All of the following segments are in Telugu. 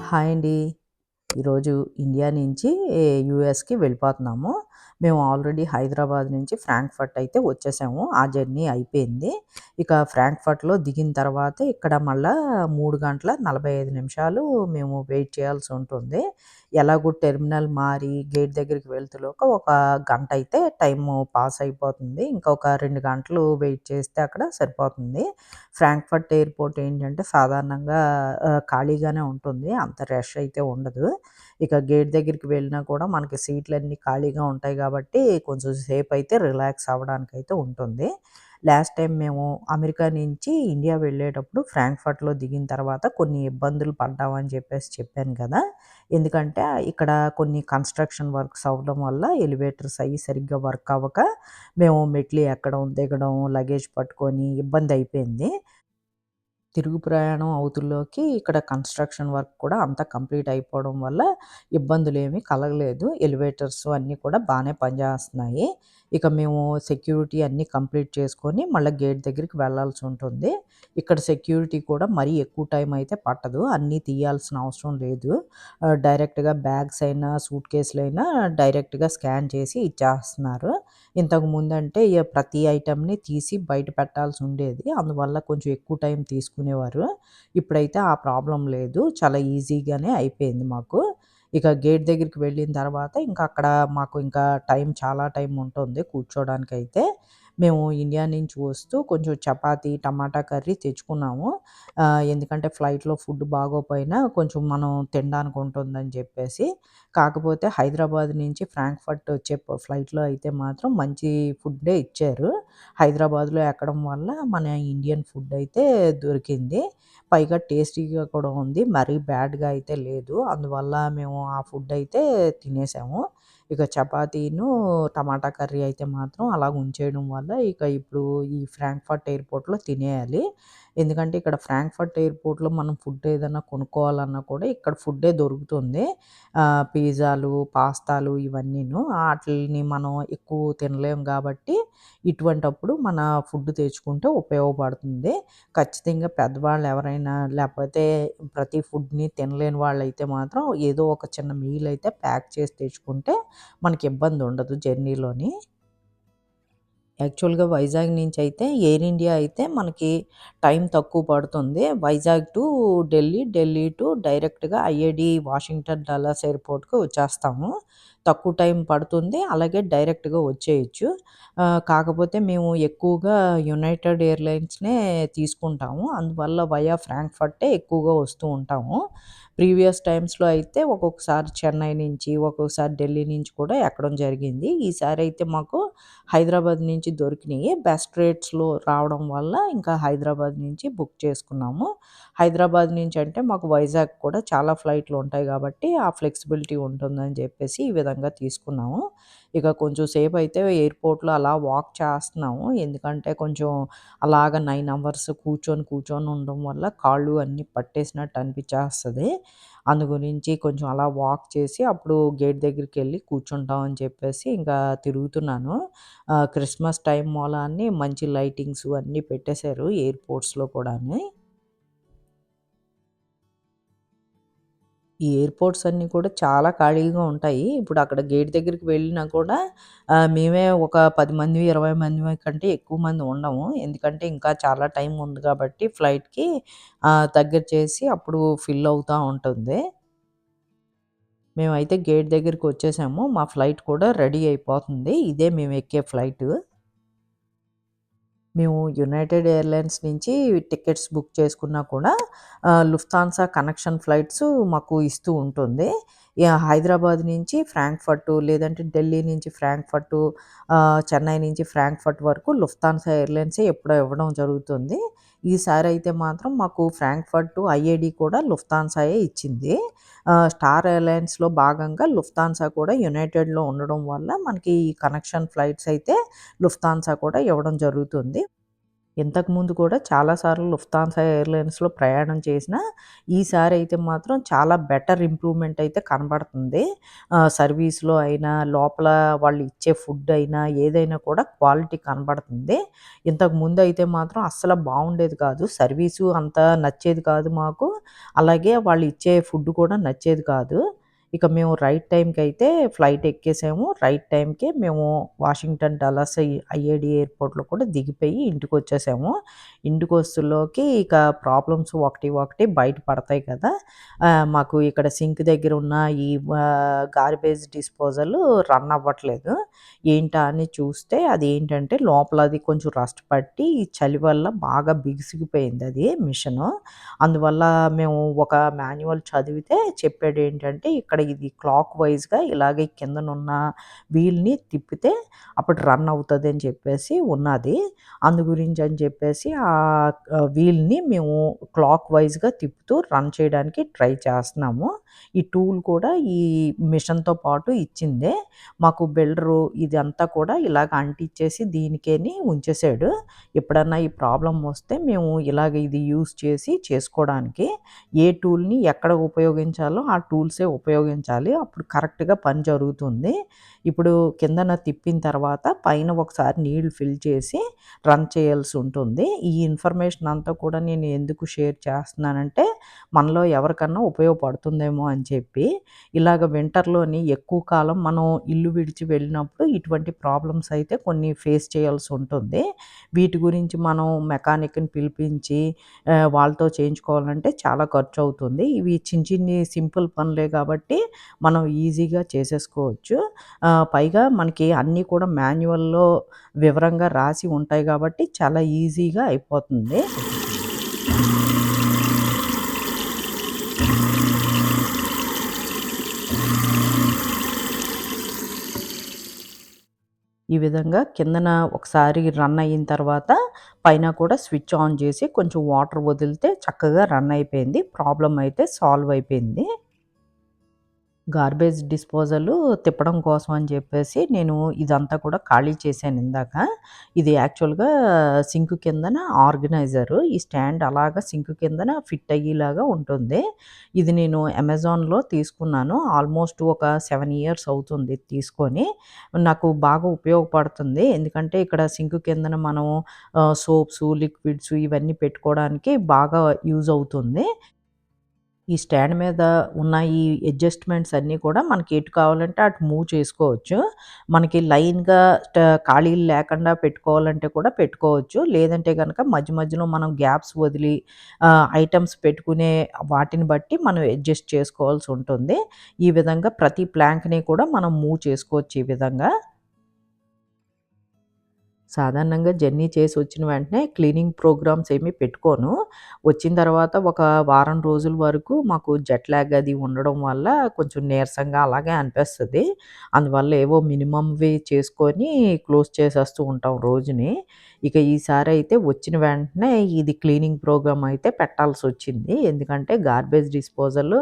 హాయ్ అండి. ఈరోజు ఇండియా నుంచి యూఎస్‌కి వెళ్ళిపోతున్నాము. మేము ఆల్రెడీ హైదరాబాద్ నుంచి ఫ్రాంక్‌ఫర్ట్ అయితే వచ్చేసాము. ఆ జర్నీ అయిపోయింది. ఇక ఫ్రాంక్‌ఫర్ట్‌లో దిగిన తర్వాత ఇక్కడ మళ్ళా 3 గంటల 45 నిమిషాలు మేము వెయిట్ చేయాల్సి ఉంటుంది. ఎలాగో టెర్మినల్ మారి గేట్ దగ్గరికి వెళ్తులోక ఒక గంట అయితే టైము పాస్ అయిపోతుంది. ఇంకొక 2 గంటలు వెయిట్ చేస్తే అక్కడ సరిపోతుంది. ఫ్రాంక్‌ఫర్ట్ ఎయిర్‌పోర్ట్ ఏంటంటే సాధారణంగా ఖాళీగానే ఉంటుంది. అంత రష్ అయితే ఉండదు. ఇక గేట్ దగ్గరికి వెళ్ళినా కూడా మనకి సీట్లన్నీ ఖాళీగా ఉంటాయి గాబట్టి, కొంచెం సేపయితే రిలాక్స్ అవ్వడానికైతే ఉంటుంది. లాస్ట్ టైం మేము అమెరికా నుంచి ఇండియా వెళ్ళేటప్పుడు ఫ్రాంక్‌ఫర్ట్‌లో దిగిన తర్వాత కొన్ని ఇబ్బందులు పడ్డామని చెప్పాను కదా! ఎందుకంటే ఇక్కడ కొన్ని కన్‌స్ట్రక్షన్ వర్క్స్ అవ్వడం వల్ల ఎలివేటర్స్ అయ్యి సరిగ్గా వర్క్ అవ్వక మేము మెట్లు ఎక్కడం, దిగడం, లగేజ్ పట్టుకొని ఇబ్బందయిపోయింది. తిరుగు ప్రయాణం అవుతుల్లోకి ఇక్కడ కన్‌స్ట్రక్షన్ వర్క్ కూడా అంతా కంప్లీట్ అయిపోవడం వల్ల ఇబ్బందులేమీ కలగలేదు. ఎలివేటర్స్ అన్నీ కూడా బానే పనిచేస్తున్నాయి. ఇక మేము సెక్యూరిటీ అన్నీ కంప్లీట్ చేసుకొని మళ్ళా గేట్ దగ్గరికి వెళ్ళాల్సుంటుంది. ఇక్కడ సెక్యూరిటీ కూడా మరీ ఎక్కువ టైం అయితే పట్టదు. అన్నీ తీయాల్సిన అవసరం లేదు. డైరెక్ట్‌గా బ్యాగ్స్ అయినా, సూట్ కేసులైనా డైరెక్ట్‌గా స్కాన్ చేసి ఇచ్చేస్తున్నారు. ఇంతకుముందంటే ప్రతి ఐటెమ్‌ని తీసి బయట పెట్టాల్సుండేది. అందువల్ల కొంచెం ఎక్కువ టైం తీసుకునేవారు. ఇప్పుడైతే ఆ ప్రాబ్లమ్ లేదు. చాలా ఈజీగానే అయిపోయింది మాకు. ఇక గేట్ దగ్గరికి వెళ్ళిన తర్వాత ఇంకా అక్కడ మాకు ఇంకా చాలా టైం ఉంటుంది కూర్చోడానికైతే. మేము ఇండియా నుంచి వస్తూ కొంచెం చపాతీ, టమాటా కర్రీ తెచ్చుకున్నాము. ఎందుకంటే ఫ్లైట్‌లో ఫుడ్ బాగోపోయినా కొంచెం మనం తినడానికి ఉంటుందని చెప్పేసి. కాకపోతే హైదరాబాద్ నుంచి ఫ్రాంక్‌ఫర్ట్ వచ్చే ఫ్లైట్‌లో అయితే మాత్రం మంచి ఫుడ్డే ఇచ్చారు. హైదరాబాద్‌లో ఎక్కడం వల్ల మన ఇండియన్ ఫుడ్ అయితే దొరికింది. పైగా టేస్టీగా కూడా ఉంది. మరీ బ్యాడ్‌గా అయితే లేదు. అందువల్ల మేము ఆ ఫుడ్ అయితే తినేసాము. ఇక చపాతీను, టమాటా కర్రీ అయితే మాత్రం అలాగ ఉంచేయడం వల్ల ఇక ఇప్పుడు ఈ ఫ్రాంక్‌ఫర్ట్ ఎయిర్‌పోర్ట్‌లో తినేయాలి. ఎందుకంటే ఇక్కడ ఫ్రాంక్‌ఫర్ట్ ఎయిర్‌పోర్ట్‌లో మనం ఫుడ్ ఏదన్నా కొనుక్కోవాలన్నా కూడా ఇక్కడ ఫుడ్డే దొరుకుతుంది. పిజ్జాలు, పాస్తాలు ఇవన్నీను. ఆటిల్ని మనం ఎక్కువ తినలేం గాబట్టి, ఇటువంటప్పుడు మన ఫుడ్ తెచ్చుకుంటే ఉపయోగపడుతుంది. ఖచ్చితంగా పెద్దవాళ్ళు ఎవరైనా లేపోతే ప్రతి ఫుడ్‌ని తినలేని వాళ్ళైతే మాత్రం ఏదో ఒక చిన్న మీల్ అయితే ప్యాక్ చేసి తెచ్చుకుంటే మనకి ఇబ్బందుండదు జర్నీలోని. యాక్చువల్‌గా వైజాగ్ నుంచయితే ఎయిర్ ఇండియా అయితే మనకి టైం తక్కువ పడుతుంది. వైజాగ్ టు ఢిల్లీ, ఢిల్లీ టు డైరెక్ట్‌గా ఐఏడీ వాషింగ్టన్ డల్లాస్ ఎయిర్‌పోర్ట్‌కి వచ్చేస్తాము. తక్కువ టైం పడుతుంది. అలాగే డైరెక్ట్‌గా వచ్చేయొచ్చు. కాకపోతే మేము ఎక్కువగా యునైటెడ్ ఎయిర్‌లైన్స్‌నే తీసుకుంటాము. అందువల్ల వయా ఫ్రాంక్‌ఫర్టే ఎక్కువగా వస్తూ ఉంటాము. ప్రీవియస్ టైమ్స్‌లో అయితే ఒక్కొక్కసారి చెన్నై నుంచి, ఒక్కొక్కసారి ఢిల్లీ నుంచి కూడా ఎక్కడం జరిగింది. ఈసారైతే మాకు హైదరాబాద్ నుంచి దొరికినియి. బెస్ట్ రేట్స్‌లో రావడం వల్ల ఇంకా హైదరాబాద్ నుంచి బుక్ చేసుకున్నాము. హైదరాబాద్ నుంచి అంటే మాకు వైజాగ్ కూడా చాలా ఫ్లైట్‌లు ఉంటాయి కాబట్టి ఆ ఫ్లెక్సిబిలిటీ ఉంటుందని చెప్పేసి ఈ విధంగా తీసుకున్నాము. ఇక కొంచెం సేపయితే ఎయిర్‌పోర్ట్‌లో అలా వాక్ చేస్తున్నాము. ఎందుకంటే కొంచెం అలాగ 9 అవర్స్ కూర్చొని ఉండడం వల్ల కాళ్ళు అన్నీ పట్టేసినట్టు అనిపిచ్చేస్తది. అందు గురించి కొంచెం అలా వాక్ చేసి అప్పుడు గేట్ దగ్గరికెళ్ళి కూర్చుంటాం అని చెప్పేసి ఇంకా తిరుగుతున్నాను. క్రిస్మస్ టైం మూలాన్ని మంచి లైటింగ్స్ అన్నీ పెట్టేశారు ఎయిర్‌పోర్ట్స్‌లో కూడాని. ఈ ఎయిర్‌పోర్ట్స్ అన్నీ కూడా చాలా ఖాళీగా ఉంటాయి. ఇప్పుడు అక్కడ గేట్ దగ్గరికి వెళ్ళినా కూడా మేమే ఒక 10 మంది, 20 మంది కంటే ఎక్కువ మంది ఉండము. ఎందుకంటే ఇంకా చాలా టైం ఉంది కాబట్టి ఫ్లైట్‌కి దగ్గర చేసి అప్పుడు ఫిల్ అవుతా ఉంటుంది. మేమైతే గేట్ దగ్గరికొచ్చేసాము. మా ఫ్లైట్ కూడా రెడీ అయిపోతుంది. ఇదే మేము ఎక్కే ఫ్లైటు. మేము యునైటెడ్ ఎయిర్‌లైన్స్ నుంచి టికెట్స్ బుక్ చేసుకున్నా కూడా లుఫ్తాన్సా కనెక్షన్ ఫ్లైట్స్ మాకు ఇస్తూ ఉంటుంది. హైదరాబాద్ నుంచి ఫ్రాంక్‌ఫర్ట్ లేదంటే ఢిల్లీ నుంచి ఫ్రాంక్‌ఫర్ట్, చెన్నై నుంచి ఫ్రాంక్‌ఫర్ట్ వరకు లుఫ్తాన్సా ఎయిర్‌లైన్సే ఎప్పుడో ఇవ్వడం జరుగుతుంది. ఈసారైతే మాత్రం మాకు ఫ్రాంక్‌ఫర్ట్, ఐఏడీ కూడా లుఫ్తాన్సాయే ఇచ్చింది. స్టార్ ఎయిర్‌లైన్స్‌లో భాగంగా లుఫ్తాన్సా కూడా యునైటెడ్‌లో ఉండడం వల్ల మనకి ఈ కనెక్షన్ ఫ్లైట్స్ అయితే లుఫ్తాన్సా కూడా ఇవ్వడం జరుగుతుంది. ఇంతకుముందు కూడా చాలా సార్లు లుఫ్తాన్సా ఎయిర్‌లైన్స్‌లో ప్రయాణం చేసినా, ఈసారైతే మాత్రం చాలా బెటర్ ఇంప్రూవ్‌మెంట్ అయితే కనబడుతుంది. సర్వీస్‌లో అయినా, లోపల వాళ్ళు ఇచ్చే ఫుడ్ అయినా, ఏదైనా కూడా క్వాలిటీ కనబడుతుంది. ఇంతకుముందయితే మాత్రం అస్సలు బావుండేది కాదు. సర్వీసు అంత నచ్చేది కాదు మాకు. అలాగే వాళ్ళు ఇచ్చే ఫుడ్ కూడా నచ్చేది కాదు. ఇక మేము రైట్ టైంకయితే ఫ్లైట్ ఎక్కేసాము. రైట్ టైంకే మేము వాషింగ్టన్ డల్లాస్ ఐఏడీ ఎయిర్‌పోర్ట్‌లో కూడా దిగిపోయి ఇంటికొచ్చేసాము. ఇంటికొస్తుల్లోకి ఇక ప్రాబ్లమ్స్ ఒకటి ఒకటి బయట పడతాయి కదా! మాకు ఇక్కడ సింక్ దగ్గర ఉన్న ఈ గార్బేజ్ డిస్పోజల్ రన్ అవ్వట్లేదు. ఏంటా అని చూస్తే అదేంటంటే లోపల అది కొంచెం రస్ట్ పట్టి ఈ చలి వల్ల బాగా బిగుసుకుపోయిందది మిషను. అందువల్ల మేము ఒక మాన్యువల్ చదివితే చెప్పాడేంటంటే, ఇక్కడ ఇది క్లాక్ వైస్‌గా ఇలాగే కిందనున్న వీల్‌ని తిప్పితే అప్పుడు రన్ అవుతదని చెప్పేసి ఉన్నాది. అందు గురించని చెప్పేసి వీల్‌ని మేము క్లాక్ వైస్‌గా తిప్పుతూ రన్ చేయడానికి ట్రై చేస్తన్నాము. ఈ టూల్ కూడా ఈ మిషన్‌తో పాటు ఇచ్చిందే. మాకు బిల్డరు ఇదంతా కూడా ఇలాగ అంటిచ్చేసి దీనికేని ఉంచేసాడు. ఎప్పుడన్నా ఈ ప్రాబ్లమ్ వస్తే మేము ఇలాగ ఇది యూజ్ చేసి చేసుకోవడానికి ఏ టూల్‌ని ఎక్కడ ఉపయోగించాలో ఆ టూల్సే ఉపయోగించాలి. అప్పుడు కరెక్ట్‌గా పని జరుగుతుంది. ఇప్పుడు కిందన తిప్పిన తర్వాత పైన ఒకసారి నీళ్లు ఫిల్ చేసి రన్ చేయాల్సుంటుంది. ఈ ఇన్ఫర్మేషన్ అంతా కూడా నేను ఎందుకు షేర్ చేస్తున్నానంటే, మనలో ఎవరికన్నా ఉపయోగపడుతుందేమో అని చెప్పి. ఇలాగ వింటర్‌లోని ఎక్కువ కాలం మనం ఇల్లు విడిచి వెళ్ళినప్పుడు ఇటువంటి ప్రాబ్లమ్స్ అయితే కొన్ని ఫేస్ చేయాల్సుంటుంది. వీటి గురించి మనం మెకానిక్‌ని పిలిపించి వాళ్ళతో చేయించుకోవాలంటే చాలా ఖర్చవుతుంది. ఇవి చిన్ని సింపుల్ పనులే కాబట్టి మనం ఈజీగా చేసేసుకోవచ్చు. పైగా మనకి అన్నీ కూడా మాన్యువల్‌లో వివరంగా రాసి ఉంటాయి కాబట్టి చాలా ఈజీగా అయిపోతుంది. ఈ విధంగా కిందన ఒకసారి రన్ అయిన తర్వాత పైన కూడా స్విచ్ ఆన్ చేసి కొంచెం వాటర్ వదిలితే చక్కగా రన్ అయిపోయింది. ప్రాబ్లమ్ అయితే సాల్వ్ అయిపోయింది. గార్బేజ్ డిస్పోజలు తిప్పడం కోసం అని చెప్పేసి నేను ఇదంతా కూడా ఖాళీ చేశాను ఇందాక. ఇది యాక్చువల్‌గా సింక్ కిందన ఆర్గనైజరు. ఈ స్టాండ్ అలాగా సింక్ కిందన ఫిట్ అయ్యేలాగా ఉంటుంది. ఇది నేను అమెజాన్‌లో తీసుకున్నాను. ఆల్మోస్ట్ ఒక 7 ఇయర్స్ అవుతుంది తీసుకొని. నాకు బాగా ఉపయోగపడుతుంది. ఎందుకంటే ఇక్కడ సింక్ కిందన మనం సోప్సు, లిక్విడ్స్ ఇవన్నీ పెట్టుకోవడానికి బాగా యూజ్ అవుతుంది. ఈ స్టాండ్ మీద ఉన్న ఈ అడ్జస్ట్‌మెంట్స్ అన్నీ కూడా మనకి ఎటు కావాలంటే అటు మూవ్ చేసుకోవచ్చు. మనకి లైన్‌గా ఖాళీలు లేకుండా పెట్టుకోవాలంటే కూడా పెట్టుకోవచ్చు. లేదంటే గనక మధ్య మధ్యలో మనం గ్యాప్స్ వదిలి ఐటెమ్స్ పెట్టుకునే వాటిని బట్టి మనం అడ్జస్ట్ చేసుకోవాల్సుంటుంది. ఈ విధంగా ప్రతి ప్లాంక్‌ని కూడా మనం మూవ్ చేసుకోవచ్చు ఈ విధంగా. సాధారణంగా జర్నీ చేసి వచ్చిన వెంటనే క్లీనింగ్ ప్రోగ్రామ్స్ ఏమీ పెట్టుకోను. వచ్చిన తర్వాత ఒక వారం రోజుల వరకు మాకు జెట్ లాగ్ అది ఉండడం వల్ల కొంచెం నీరసంగా అలాగే అనిపిస్తది. అందువల్ల ఏవో మినిమమ్‌వి చేసుకొని క్లోజ్ చేసేస్తూ ఉంటాం రోజుని. ఇక ఈసారైతే వచ్చిన వెంటనే ఇది క్లీనింగ్ ప్రోగ్రామ్ అయితే పెట్టాల్సొచ్చింది. ఎందుకంటే గార్బేజ్ డిస్పోజల్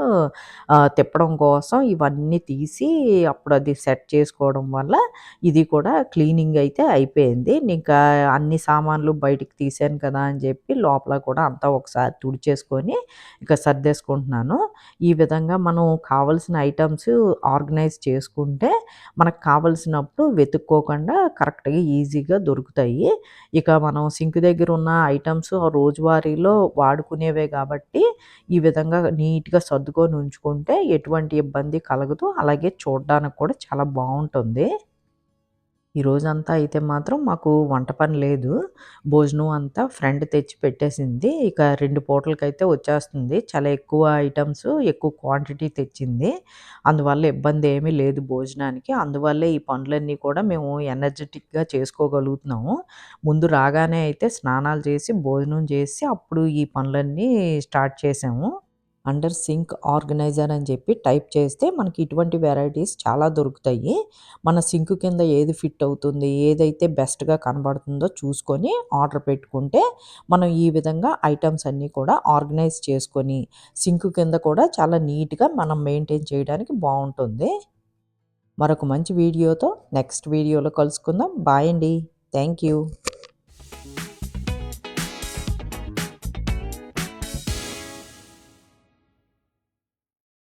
తిప్పడం కోసం ఇవన్నీ తీసి అప్పుడు అది సెట్ చేసుకోవడం వల్ల ఇది కూడా క్లీనింగ్ అయితే అయిపోయింది. ఇంకా అన్ని సామాన్లు బయటికి తీశాను కదా అని చెప్పి లోపల కూడా అంతా ఒకసారి తుడిచేసుకొని ఇక సర్దేసుకుంటున్నాను. ఈ విధంగా మనం కావాల్సిన ఐటెమ్స్ ఆర్గనైజ్ చేసుకుంటే మనకు కావాల్సినప్పుడు వెతుక్కోకుండా కరెక్ట్‌గా ఈజీగా దొరుకుతాయి. ఇక మనం సింక్ దగ్గర ఉన్న ఐటెమ్స్ రోజువారీలో వాడుకునేవే కాబట్టి ఈ విధంగా నీట్‌గా సర్దుకొని ఉంచుకుంటే ఎటువంటి ఇబ్బంది కలగదు. అలాగే చూడ్డానికి కూడా చాలా బావుంటుంది. ఈ రోజంతా అయితే మాత్రం మాకు వంట పని లేదు. భోజనం అంతా ఫ్రెండ్ తెచ్చి పెట్టేసింది. ఇక 2 పూటలకైతే వచ్చేస్తుంది. చాలా ఎక్కువ ఐటెమ్స్, ఎక్కువ క్వాంటిటీ తెచ్చింది. అందువల్ల ఇబ్బంది ఏమీ లేదు భోజనానికి. అందువల్లే ఈ పనులన్నీ కూడా మేము ఎనర్జిటిక్‌గా చేసుకోగలుగుతున్నాము. ముందు రాగానే అయితే స్నానాలు చేసి, భోజనం చేసి అప్పుడు ఈ పనులన్నీ స్టార్ట్ చేశాము. అండర్ సింక్ ఆర్గనైజర్ అని చెప్పి టైప్ చేస్తే మనకి ఇటువంటి వెరైటీస్ చాలా దొరుకుతాయి. మన సింక్ కింద ఏది ఫిట్ అవుతుంది, ఏదైతే బెస్ట్‌గా కనబడుతుందో చూసుకొని ఆర్డర్ పెట్టుకుంటే, మనం ఈ విధంగా ఐటెమ్స్ అన్నీ కూడా ఆర్గనైజ్ చేసుకొని, సింక్ కింద కూడా చాలా నీట్‌గా మనం మెయింటైన్ చేయడానికి బావుంటుంది. మరొక మంచి వీడియోతో నెక్స్ట్ వీడియోలో కలుసుకుందాం. బాయ్ అండి. Thank you.